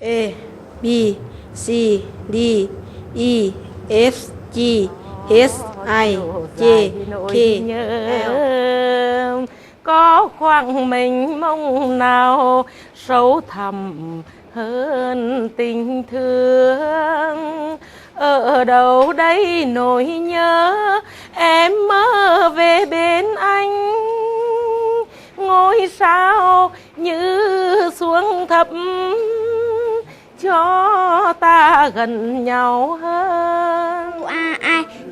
A B C D E F G H I J K L. Có khoảng mênh mông nào sâu thẳm hơn tình thương, ở đâu đây nỗi nhớ em mơ về bên anh, ngôi sao như xuống thấp cho ta gần nhau hơn.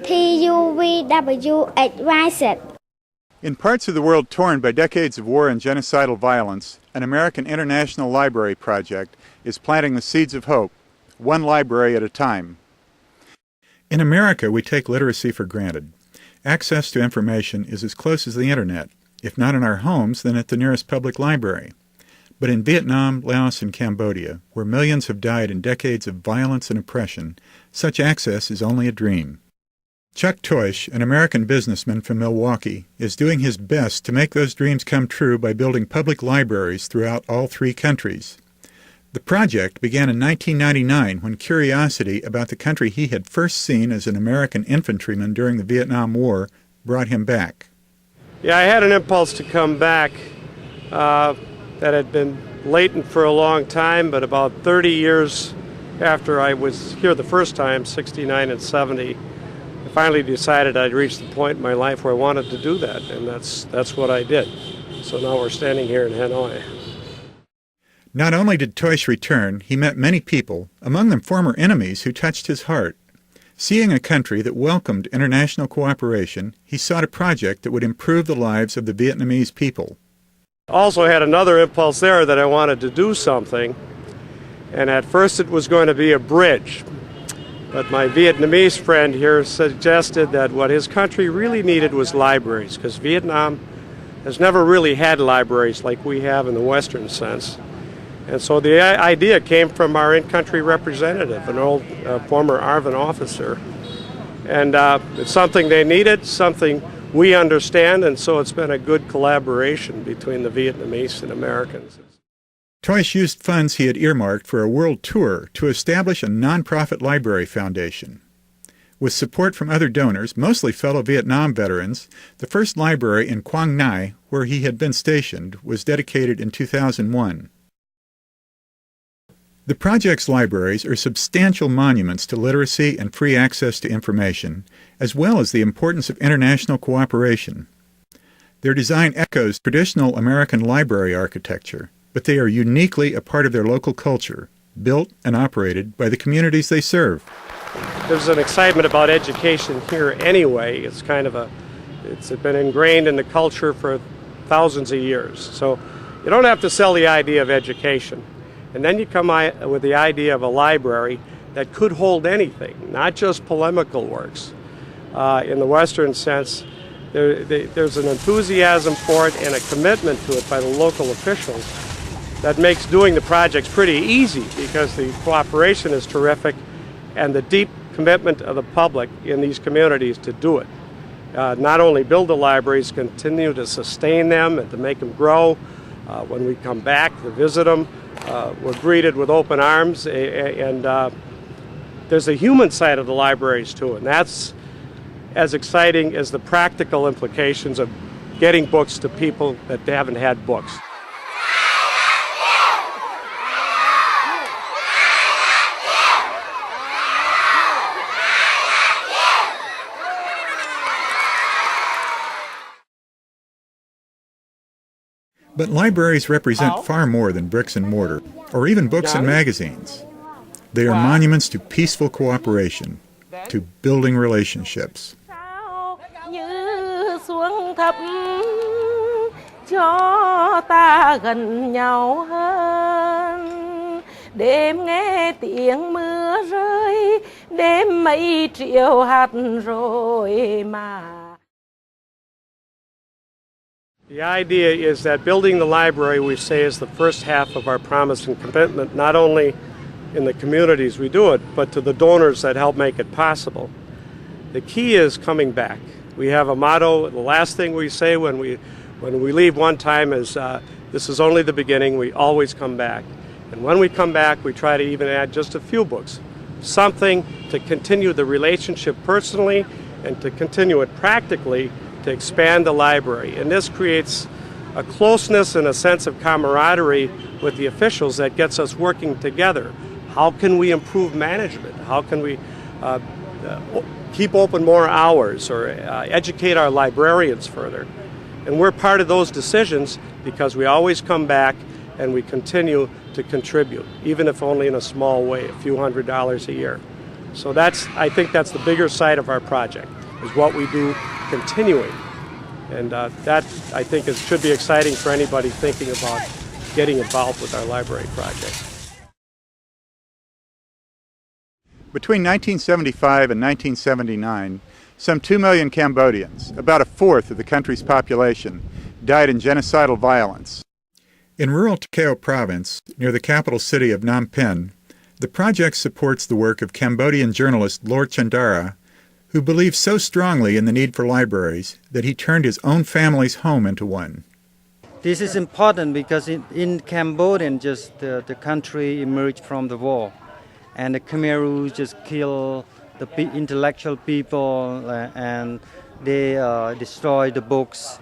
URITUVWXYZ. In parts of the world torn by decades of war and genocidal violence, an American International Library project is planting the seeds of hope, one library at a time. In America, we take literacy for granted. Access to information is as close as the Internet, if not in our homes, then at the nearest public library. But in Vietnam, Laos, and Cambodia, where millions have died in decades of violence and oppression, such access is only a dream. Chuck Toish, an American businessman from Milwaukee, is doing his best to make those dreams come true by building public libraries throughout all three countries. The project began in 1999 when curiosity about the country he had first seen as an American infantryman during the Vietnam War brought him back. Yeah, I had an impulse to come back that had been latent for a long time, but about 30 years after I was here the first time, 69 and 70, I finally decided I'd reached the point in my life where I wanted to do that, and that's what I did. So now we're standing here in Hanoi. Not only did Toish return, he met many people, among them former enemies, who touched his heart. Seeing a country that welcomed international cooperation, he sought a project that would improve the lives of the Vietnamese people. Also had another impulse there that I wanted to do something, and at first it was going to be a bridge. But my Vietnamese friend here suggested that what his country really needed was libraries, because Vietnam has never really had libraries like we have in the Western sense. And so the idea came from our in-country representative, an old former ARVN officer. And it's something they needed, something we understand, and so it's been a good collaboration between the Vietnamese and Americans. Toish used funds he had earmarked for a world tour to establish a nonprofit library foundation. With support from other donors, mostly fellow Vietnam veterans, the first library in Quang Ngai, where he had been stationed, was dedicated in 2001. The project's libraries are substantial monuments to literacy and free access to information, as well as the importance of international cooperation. Their design echoes traditional American library architecture, but they are uniquely a part of their local culture, built and operated by the communities they serve. There's an excitement about education here anyway. It's been ingrained in the culture for thousands of years. So you don't have to sell the idea of education. And then you come with the idea of a library that could hold anything, not just polemical works. In the Western sense, there's an enthusiasm for it and a commitment to it by the local officials that makes doing the projects pretty easy, because the cooperation is terrific and the deep commitment of the public in these communities to do it. Not only build the libraries, continue to sustain them and to make them grow. When we come back to visit them, we're greeted with open arms, and there's a human side of the libraries too, and that's as exciting as the practical implications of getting books to people that haven't had books. But libraries represent far more than bricks and mortar, or even books and magazines. They are monuments to peaceful cooperation, to building relationships. Như xuống thấp cho ta gần nhau hơn, đêm nghe tiếng mưa rơi, đêm mây triệu hạt rồi mà. The idea is that building the library, we say, is the first half of our promise and commitment, not only in the communities we do it, but to the donors that help make it possible. The key is coming back. We have a motto. The last thing we say when we leave one time is, this is only the beginning. We always come back. And when we come back, we try to even add just a few books, something to continue the relationship personally and to continue it practically to expand the library. And this creates a closeness and a sense of camaraderie with the officials that gets us working together. How can we improve management? How can we keep open more hours or educate our librarians further? And we're part of those decisions because we always come back and we continue to contribute, even if only in a small way, a few $100s a year. So I think that's the bigger side of our project, is what we do continuing. And that, I think, should be exciting for anybody thinking about getting involved with our library project. Between 1975 and 1979, some 2 million Cambodians, about a fourth of the country's population, died in genocidal violence. In rural Takeo Province, near the capital city of Phnom Penh, the project supports the work of Cambodian journalist Lor Chandara, who believed so strongly in the need for libraries that he turned his own family's home into one. This is important because in Cambodia, the country emerged from the war, and the Khmer Rouge just killed the intellectual people and they destroyed the books.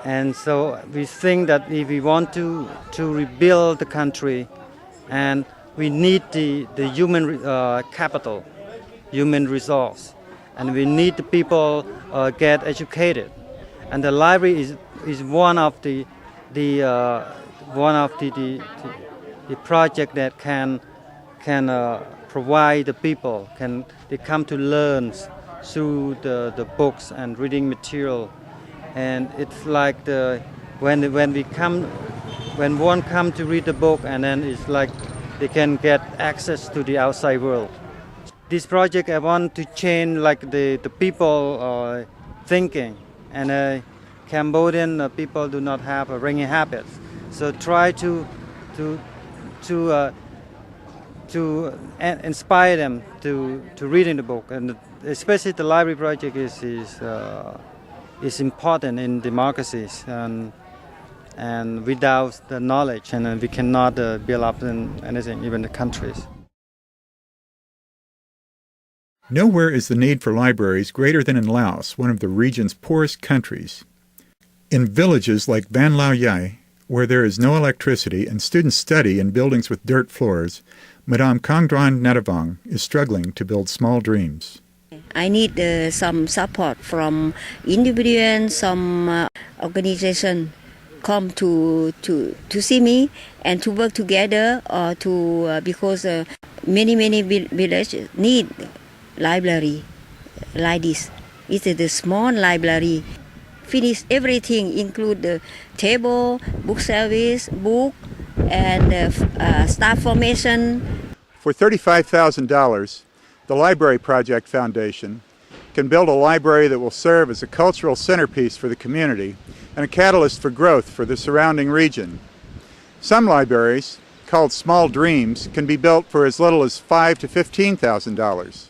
And so we think that if we want to rebuild the country, and we need the human capital, human resource, and we need the people get educated. And the library is one of the project that can provide the people, they come to learn through the books and reading material. And it's like when one come to read the book, and then it's like they can get access to the outside world. This project, I want to change like the people thinking, and Cambodian people do not have reading habits, so try to inspire them to reading the book, and especially the library project is important in democracies, and without the knowledge, and we cannot build up anything, even the countries. Nowhere is the need for libraries greater than in Laos, one of the region's poorest countries. In villages like Van Lao Yai, where there is no electricity and students study in buildings with dirt floors, Madame Kongdran Natavong is struggling to build small dreams. I need some support from individuals, some organization come to see me and to work together, or because many villages need library like this. It's a small library. Finish everything, include the table, book service, book, and staff formation. For $35,000, the Library Project Foundation can build a library that will serve as a cultural centerpiece for the community and a catalyst for growth for the surrounding region. Some libraries, called Small Dreams, can be built for as little as $5,000 to $15,000.